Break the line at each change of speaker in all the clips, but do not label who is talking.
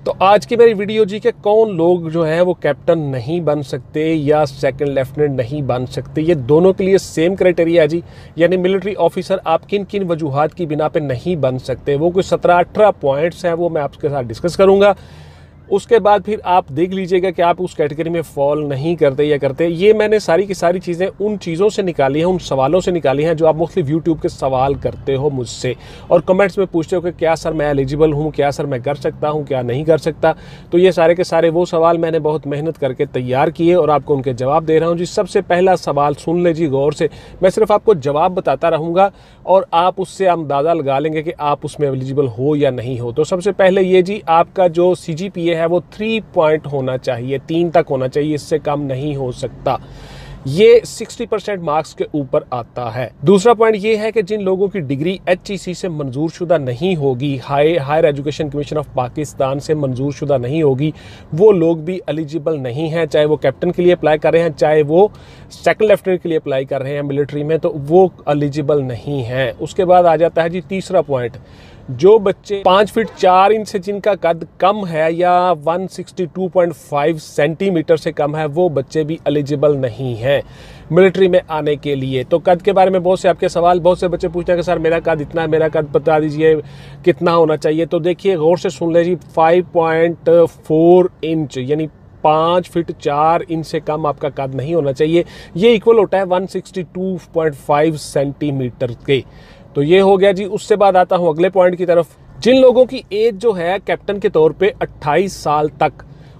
तो आज की मेरी वीडियो जी के कौन लोग जो है वो कैप्टन नहीं बन सकते या सेकंड लेफ्टिनेंट नहीं बन सकते, ये दोनों के लिए सेम क्राइटेरिया जी। यानी मिलिट्री ऑफिसर आप किन किन वजूहात की बिना पे नहीं बन सकते, वो कुछ 17-18 पॉइंट्स हैं, वो मैं आपके साथ डिस्कस करूंगा। उसके बाद फिर आप देख लीजिएगा कि आप उस कैटेगरी में फॉल नहीं करते या करते। ये मैंने सारी की सारी चीज़ें उन चीज़ों से निकाली हैं, उन सवालों से निकाली हैं जो आप मुख्तलिफ यूट्यूब के सवाल करते हो मुझसे और कमेंट्स में पूछते हो कि क्या सर मैं एलिजिबल हूँ, क्या सर मैं कर सकता हूँ, क्या नहीं कर सकता। तो ये सारे के सारे वो सवाल मैंने बहुत मेहनत करके तैयार किए और आपको उनके जवाब दे रहा हूँ जी। सबसे पहला सवाल सुन ले जी गौर से, मैं सिर्फ आपको जवाब बताता रहूँगा और आप उससे अंदाज़ा लगा लेंगे कि आप उसमें एलिजिबल हो या नहीं हो। तो सबसे पहले ये जी, आपका जो CGPA है वो 3 पॉइंट होना चाहिए, 3 तक होना चाहिए, इससे कम नहीं हो सकता। ये 60% मार्क्स के ऊपर आता है। दूसरा पॉइंट ये है कि जिन लोगों की डिग्री HEC से मंजूर शुदा नहीं होगी, higher education commission of Pakistan से मंजूर शुदा नहीं होगी, वो लोग भी एलिजिबल नहीं हैं। चाहे वो कैप्टन के लिए अप्लाई कर रहे हैं, चाहे वो सेकंड लेफ्टिनेंट के लिए अप्लाई कर रहे हैं मिलिट्री में, तो वो एलिजिबल नहीं हैं। उसके बाद आ जाता है जी तीसरा पॉइंट, जो बच्चे 5 फीट 4 इंच से जिनका कद कम है या 162.5 सेंटीमीटर से कम है, वो बच्चे भी एलिजिबल नहीं हैं मिलिट्री में आने के लिए। तो कद के बारे में बहुत से आपके सवाल, बहुत से बच्चे पूछते हैं कि सर मेरा कद इतना है, मेरा कद बता दीजिए कितना होना चाहिए। तो देखिए गौर से सुन लीजिए, 5.4 इंच यानी 5 फीट 4 इंच से कम आपका कद नहीं होना चाहिए। ये इक्वल होता है 162.5 सेंटीमीटर के। तो ये हो गया जी। उससे बाद आता हूं अगले पॉइंट की तरफ। जिन लोगों की एज जो है कैप्टन के तौर पे 28 साल तक,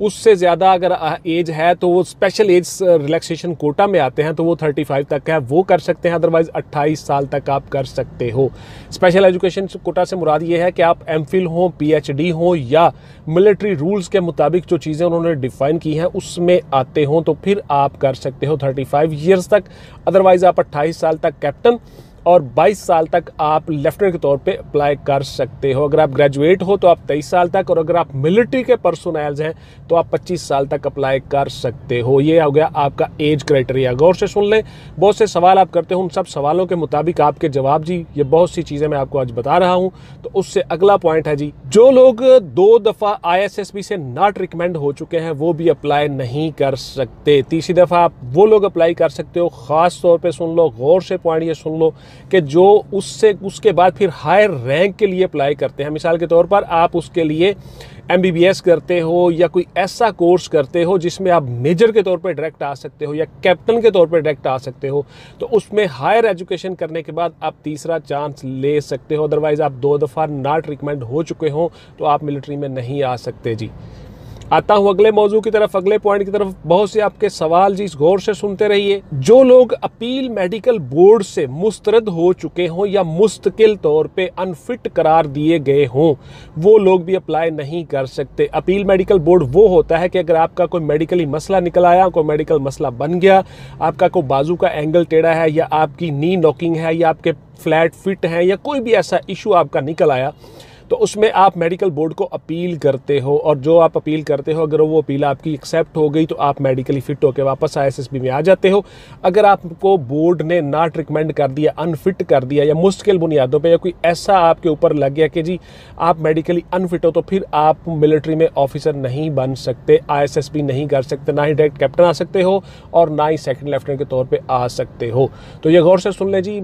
उससे ज़्यादा अगर एज है तो वो स्पेशल एज रिलैक्सेशन कोटा में आते हैं, तो वो 35 तक है, वो कर सकते हैं। अदरवाइज 28 साल तक आप कर सकते हो। स्पेशल एजुकेशन कोटा से मुराद ये है कि आप MPhil हो, PhD हो या मिलिट्री रूल्स के मुताबिक जो चीज़ें उन्होंने डिफाइन की हैं उसमें आते हो, तो फिर आप कर सकते हो 35 ईयर्स तक। अदरवाइज आप 28 साल तक कैप्टन और 22 साल तक आप लेफ्टिनेंट के तौर पे अप्लाई कर सकते हो। अगर आप ग्रेजुएट हो तो आप 23 साल तक, और अगर आप मिलिट्री के पर्सोनल्स हैं तो आप 25 साल तक अप्लाई कर सकते हो। ये हो गया आपका एज क्राइटेरिया। गौर से सुन लें, बहुत से सवाल आप करते हो, उन सब सवालों के मुताबिक आपके जवाब जी। ये बहुत सी चीज़ें मैं आपको आज बता रहा हूँ। तो उससे अगला पॉइंट है जी, जो लोग 2 दफ़ा ISSB से नॉट रिकमेंड हो चुके हैं वो भी अप्लाई नहीं कर सकते। तीसरी दफ़ा आप वो लोग अप्लाई कर सकते हो। ख़ास तौर पर सुन लो, गौर से पॉइंट ये सुन लो कि जो उसके बाद फिर हायर रैंक के लिए अप्लाई करते हैं। मिसाल के तौर पर आप उसके लिए MBBS करते हो या कोई ऐसा कोर्स करते हो जिसमें आप मेजर के तौर पे डायरेक्ट आ सकते हो या कैप्टन के तौर पे डायरेक्ट आ सकते हो, तो उसमें हायर एजुकेशन करने के बाद आप तीसरा चांस ले सकते हो। अदरवाइज आप 2 दफ़ा नॉट रिकमेंड हो चुके हो तो आप मिलिट्री में नहीं आ सकते जी। आता हूं अगले मौजू की तरफ, अगले पॉइंट की तरफ। बहुत से आपके सवाल जी, गौर से सुनते रहिए। जो लोग अपील मेडिकल बोर्ड से मुस्तरद हो चुके हों या मुस्तकिल तौर पे अनफिट करार दिए गए हों, वो लोग भी अप्लाई नहीं कर सकते। अपील मेडिकल बोर्ड वो होता है कि अगर आपका कोई मेडिकली मसला निकल आया, कोई मेडिकल मसला बन गया, आपका कोई बाजू का एंगल टेढ़ा है या आपकी नी नॉकिंग है या आपके फ्लैट फिट हैं या कोई भी ऐसा इशू आपका निकल आया, तो उसमें आप मेडिकल बोर्ड को अपील करते हो। और जो आप अपील करते हो, अगर वो अपील आपकी एक्सेप्ट हो गई तो आप मेडिकली फिट होकर वापस ISSB में आ जाते हो। अगर आपको बोर्ड ने नॉट रिकमेंड कर दिया, अनफिट कर दिया या मुश्किल बुनियादों पे या कोई ऐसा आपके ऊपर लग गया कि जी आप मेडिकली अनफिट हो, तो फिर आप मिलिट्री में ऑफिसर नहीं बन सकते, ISSB नहीं कर सकते, ना ही डायरेक्ट कैप्टन आ सकते हो और ना ही सेकंड लेफ्टिनेंट के तौर पर आ सकते हो। तो ये गौर से सुन लें जी,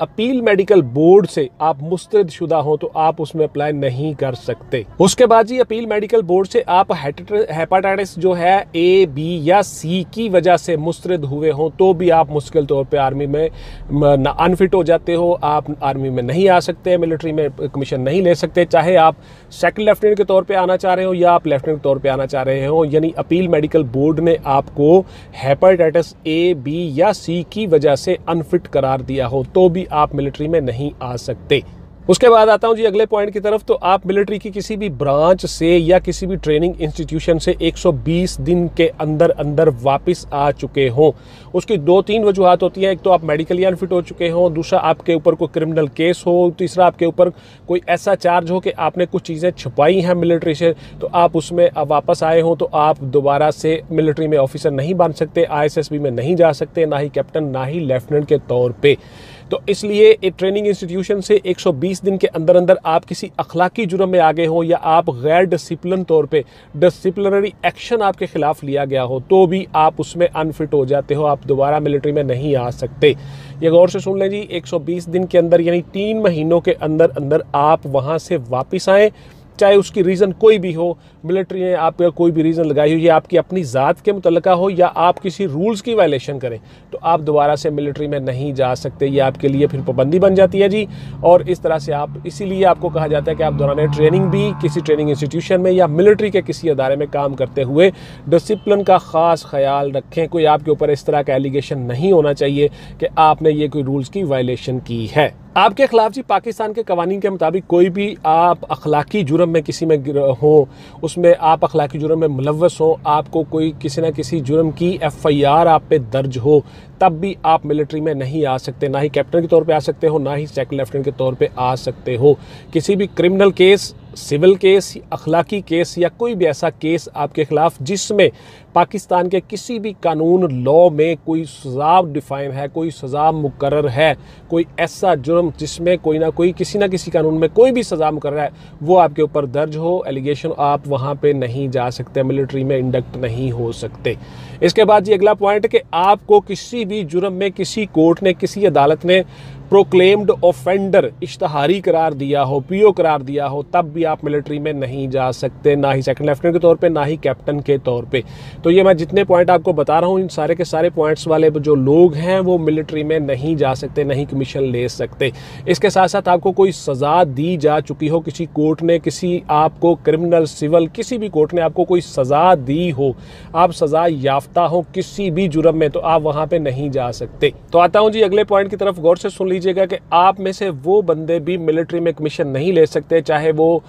अपील मेडिकल बोर्ड से आप मुस्तरद शुदा हो तो आप उसमें अप्लाई नहीं कर सकते। उसके बाद जी, अपील मेडिकल बोर्ड से आप हेपेटाइटिस जो है A, B या C की वजह से मुस्तरद हुए हो तो भी आप मुश्किल तौर पे आर्मी में अनफिट हो जाते हो, आप आर्मी में नहीं आ सकते, मिलिट्री में कमीशन नहीं ले सकते, चाहे आप सेकंड लेफ्टिनेंट के तौर पे आना चाह रहे हो या आप लेफ्टिनेंट के तौर पे आना चाह रहे हो। यानी अपील मेडिकल बोर्ड ने आपको हेपेटाइटिस A, B या C की वजह से अनफिट करार दिया हो तो भी आप मिलिट्री में नहीं आ सकते। उसके बाद आता हूं जी अगले पॉइंट की तरफ। तो आप मिलिट्री की किसी भी ब्रांच से या किसी भी ट्रेनिंग इंस्टीट्यूशन से 120 दिन के अंदर अंदर वापस आ चुके हों। उसकी 2-3 वजूहत होती हैं। एक तो आप मेडिकली अनफिट हो चुके हों, दूसरा आपके ऊपर कोई क्रिमिनल केस हो, तीसरा आपके ऊपर कोई ऐसा चार्ज हो कि आपने कुछ चीज़ें छुपाई हैं मिलिट्री से, तो आप उसमें वापस आए हों तो आप दोबारा से मिलिट्री में ऑफिसर नहीं बन सकते, ISSB में नहीं जा सकते, ना ही कैप्टन ना ही लेफ्टिनेंट के तौर पर। तो इसलिए एक ट्रेनिंग इंस्टीट्यूशन से 120 दिन के अंदर अंदर आप किसी अखलाकी जुर्म में आ गए हो या आप गैर डिसिप्लिन तौर पे डिसिप्लिनरी एक्शन आपके खिलाफ लिया गया हो तो भी आप उसमें अनफिट हो जाते हो, आप दोबारा मिलिट्री में नहीं आ सकते। ये गौर से सुन लें जी, 120 दिन के अंदर यानी 3 महीनों के अंदर अंदर आप वहाँ से वापस आएँ, चाहे उसकी रीज़न कोई भी हो। मिलिट्री ने आपका कोई भी रीज़न लगाई हो, ये आपकी अपनी ज़ात के मुतल्लिका हो या आप किसी रूल्स की वायलेशन करें, तो आप दोबारा से मिलिट्री में नहीं जा सकते। ये आपके लिए फिर पाबंदी बन जाती है जी। और इस तरह से आप, इसीलिए आपको कहा जाता है कि आप दौरान ट्रेनिंग भी किसी ट्रेनिंग इंस्टीट्यूशन में या मिलिट्री के किसी अदारे में काम करते हुए डिसिप्लिन का ख़ास ख्याल रखें। कोई आपके ऊपर इस तरह का एलिगेशन नहीं होना चाहिए कि आपने ये कोई रूल्स की वायलेशन की है। आपके खिलाफ जी पाकिस्तान के कवानीन के मुताबिक कोई भी आप अखलाकी जुर्म में किसी में हो, उसमें आप अखलाकी जुर्म में मुलव्वस हो, आपको कोई किसी न किसी जुर्म की FIR आप पे दर्ज हो, तब भी आप मिलिट्री में नहीं आ सकते। ना ही कैप्टन के तौर पे आ सकते हो, ना ही सेकंड लेफ्टिनेंट के तौर पे आ सकते हो। किसी भी क्रिमिनल केस, सिविल केस, अखलाकी केस या कोई भी ऐसा केस आपके खिलाफ जिसमें पाकिस्तान के किसी भी कानून लॉ में कोई सज़ा डिफाइन है, कोई सज़ा मुकर्रर है, कोई ऐसा जुर्म जिसमें कोई ना कोई किसी ना किसी कानून में कोई भी सज़ा मुकर्रर है, वो आपके ऊपर दर्ज हो, एलिगेशन, आप वहाँ पे नहीं जा सकते, मिलिट्री में इंडक्ट नहीं हो सकते। इसके बाद जी अगला पॉइंट कि आपको किसी भी जुर्म में किसी कोर्ट ने, किसी अदालत ने प्रोक्लेम्ड ऑफेंडर इश्तहारी करार दिया हो, PO करार दिया हो, तब भी आप मिलिट्री में नहीं जा सकते, ना ही सेकंड लेफ्टिनेंट के तौर पे, ना ही कैप्टन के तौर पे। तो ये मैं जितने पॉइंट आपको बता रहा हूँ, इन सारे के सारे पॉइंट्स वाले जो लोग हैं वो मिलिट्री में नहीं जा सकते, नहीं कमीशन ले सकते। इसके साथ साथ आपको कोई सज़ा दी जा चुकी हो, किसी कोर्ट ने, किसी आपको क्रिमिनल, सिविल, किसी भी कोर्ट ने आपको कोई सज़ा दी हो, आप सज़ा याफ्ता हो किसी भी जुर्म में, तो आप वहाँ पे नहीं जा सकते। तो आता हूँ जी अगले पॉइंट की तरफ, गौर से सुन लीजिएगा कि आप में से वो बंदे भी मिलिट्री में कमीशन नहीं ले सकते, चाहे वो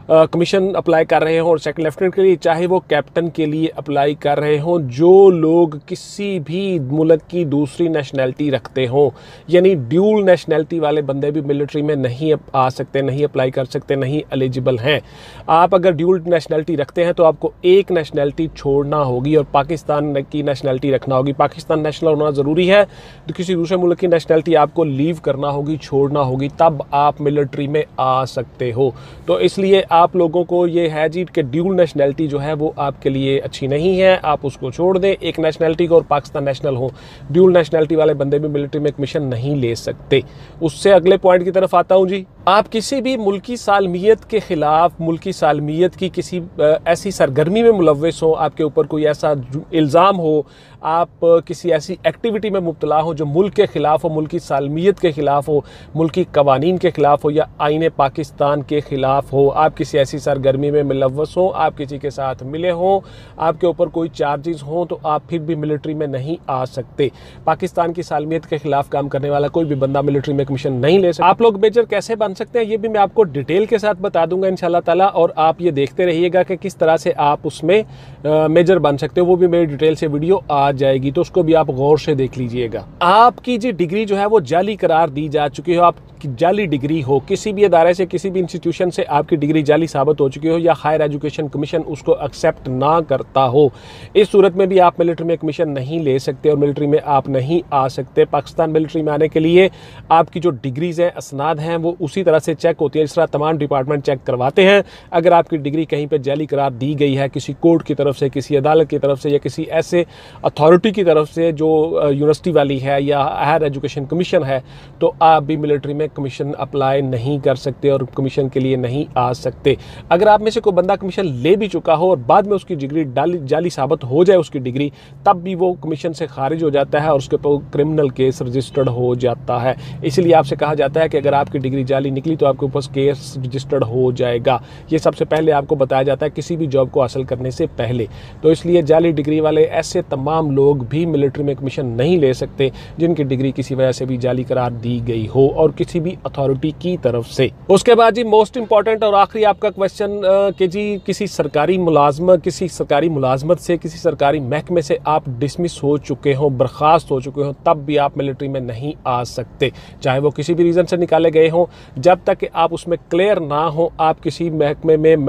कमीशन अप्लाई कर रहे हों और सेकंड लेफ्टिनेंट के लिए, चाहे वो कैप्टन के लिए अप्लाई कर रहे हों, जो लोग किसी भी मुल्क की दूसरी नेशनैलिटी रखते हों, यानी ड्यूल नेशनैलिटी वाले बंदे भी मिलिट्री में नहीं आ सकते, नहीं अप्लाई कर सकते, नहीं एलिजिबल हैं। आप अगर ड्यूल नेशनैलिटी रखते हैं तो आपको एक नेशनैलिटी छोड़ना होगी और पाकिस्तान की नेशनैलिटी रखना होगी। पाकिस्तान नेशनल होना ज़रूरी है, तो किसी दूसरे मुल्क की नेशनैलिटी आपको लीव करना होगी, छोड़ना होगी, तब आप मिलिट्री में आ सकते हो। तो इसलिए आप लोगों को ये है जी कि ड्यूल नेशनैलिटी जो है वो आपके लिए अच्छी नहीं है, आप उसको छोड़ दें, एक नेशनैलिटी को, और पाकिस्तान नेशनल हो। ड्यूल नेशनैलिटी वाले बंदे भी मिलिट्री में कमीशन नहीं ले सकते। उससे अगले पॉइंट की तरफ आता हूँ जी। आप किसी भी मुल्की सालमियत के खिलाफ, मुल्की सालमियत की किसी ऐसी सरगर्मी में मुलव्वस हो, आपके ऊपर कोई ऐसा इल्ज़ाम हो, आप किसी ऐसी एक्टिविटी में मुब्तला हो जो मुल्क के ख़िलाफ़ हो, मुल्की सालमियत के ख़िलाफ़ हो, मुल्की कवानीन के ख़िलाफ़ हो या आईने पाकिस्तान के ख़िलाफ़ हो, आप किसी ऐसी सरगर्मी में मुलव्वस हो, आप किसी के साथ मिले हों, आपके ऊपर कोई चार्जेस हों, तो आप फिर भी मिलिट्री में नहीं आ सकते। पाकिस्तान की सालमियत के ख़िलाफ़ काम करने वाला कोई भी बंदा मिलिट्री में कमीशन नहीं ले सकता। आप लोग मेजर कैसे बन सकते हैं ये भी मैं आपको डिटेल के साथ बता दूंगा इंशाल्लाह ताला, और आप ये देखते रहिएगा कि किस तरह से आप उसमें मेजर बन सकते हो। वो भी मेरी डिटेल से वीडियो आ जाएगी, तो उसको भी आप गौर से देख लीजिएगा। आपकी जी डिग्री जो है वो जाली करार दी जा चुकी हो, आपकी जाली डिग्री हो, किसी भी अदारे से, किसी भी इंस्टीट्यूशन से आपकी डिग्री जाली साबित हो चुकी हो, या हायर एजुकेशन कमीशन उसको एक्सेप्ट ना करता हो, इस सूरत में भी आप मिलिट्री में कमीशन नहीं ले सकते और मिलिट्री में आप नहीं आ सकते। पाकिस्तान मिलिट्री में आने के लिए आपकी जो डिग्रीज हैं, असनाद हैं, वो उसी तरह से चेक होती है जिस तरह तमाम डिपार्टमेंट चेक करवाते हैं। अगर आपकी डिग्री कहीं पे जाली करार दी गई है किसी कोर्ट की तरफ से, किसी अदालत की तरफ से, या किसी ऐसे अथॉरिटी की तरफ से जो यूनिवर्सिटी वाली है या हायर एजुकेशन कमीशन है, तो आप भी मिलिट्री में कमीशन अप्लाई नहीं कर सकते और कमीशन के लिए नहीं आ सकते। अगर आप में से कोई बंदा कमीशन ले भी चुका हो और बाद में उसकी डिग्री जाली साबित हो जाए उसकी डिग्री, तब भी वो कमीशन से खारिज हो जाता है और उसके ऊपर क्रिमिनल केस रजिस्टर्ड हो जाता है। इसलिए आपसे कहा जाता है कि अगर आपकी डिग्री जाली निकली तो आपके ऊपर केस रजिस्टर्ड हो जाएगा। ये सबसे पहले आपको बताया जाता है किसी भी जॉब को हासिल करने से पहले। तो इसलिए जाली डिग्री वाले ऐसे तमाम लोग भी मिलिट्री में कमीशन नहीं ले सकते जिनकी डिग्री किसी वजह से भी जाली करार दी गई हो और किसी किसी भी अथॉरिटी की तरफ से। उसके बाद जी मोस्ट इंपॉर्टेंट और आखिरी आपका क्वेश्चन कि जी किसी सरकारी मुलाजमत से, किसी सरकारी महकमे से आप डिसमिस हो चुके हो, बर्खास्त हो चुके हो, तब भी आप मिलिट्री में नहीं आ सकते, चाहे वो किसी भी रीज़न से निकाले गए हों। जब तक कि आप उसमें क्लियर ना हो, आप किसी महकमे में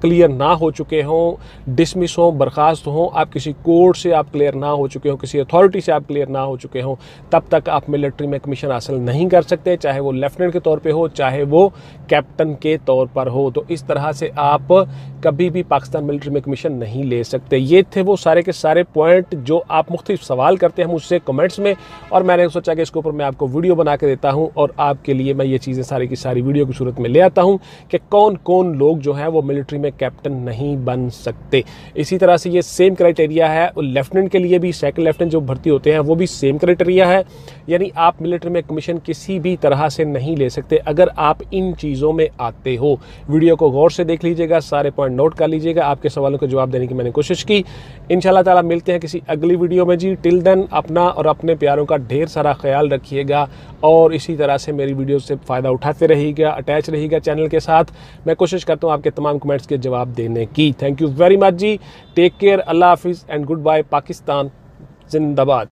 क्लियर ना हो चुके हों, डिसमिस हो, बर्खास्त हो, आप किसी कोर्ट से आप क्लियर ना हो चुके हो, किसी अथॉरिटी से आप क्लियर ना हो चुके हो, तब तक आप मिलिट्री में कमीशन हासिल नहीं कर सकते, चाहे वो लेफ्टिनेंट के तौर पे हो, चाहे वो कैप्टन के तौर पर हो। तो इस तरह से आप कभी भी पाकिस्तान मिलिट्री में कमीशन नहीं ले सकते। ये थे वो सारे के सारे पॉइंट जो आप मुख्तलिफ सवाल करते हैं मुझसे कमेंट्स में, और मैंने सोचा कि इसके ऊपर मैं आपको वीडियो बना के देता हूँ और आपके लिए मैं ये चीज़ें सारी की सारी वीडियो की सूरत में ले आता हूँ कि कौन कौन लोग जो हैं वो मिलिट्री में कैप्टन नहीं बन सकते। इसी तरह से ये सेम क्राइटेरिया है लेफ्टिनेंट के लिए भी, सेकंड लेफ्टिनेंट जो भर्ती होते हैं वो भी सेम क्राइटेरिया है, यानी आप मिलिट्री में कमीशन किसी भी तरह से नहीं ले सकते अगर आप इन चीज़ों में आते हो। वीडियो को गौर से देख लीजिएगा, सारे पॉइंट नोट कर लीजिएगा, आपके सवालों के जवाब देने की मैंने कोशिश की। इंशाल्लाह ताला मिलते हैं किसी अगली वीडियो में जी। टिल देन अपना और अपने प्यारों का ढेर सारा ख्याल रखिएगा और इसी तरह से मेरी वीडियो से फ़ायदा उठाते रहिएगा, अटैच रहिएगा चैनल के साथ। मैं कोशिश करता हूँ आपके तमाम कमेंट्स के जवाब देने की। थैंक यू वेरी मच जी। टेक केयर, अल्लाह हाफिज़ एंड गुड बाय। पाकिस्तान जिंदाबाद।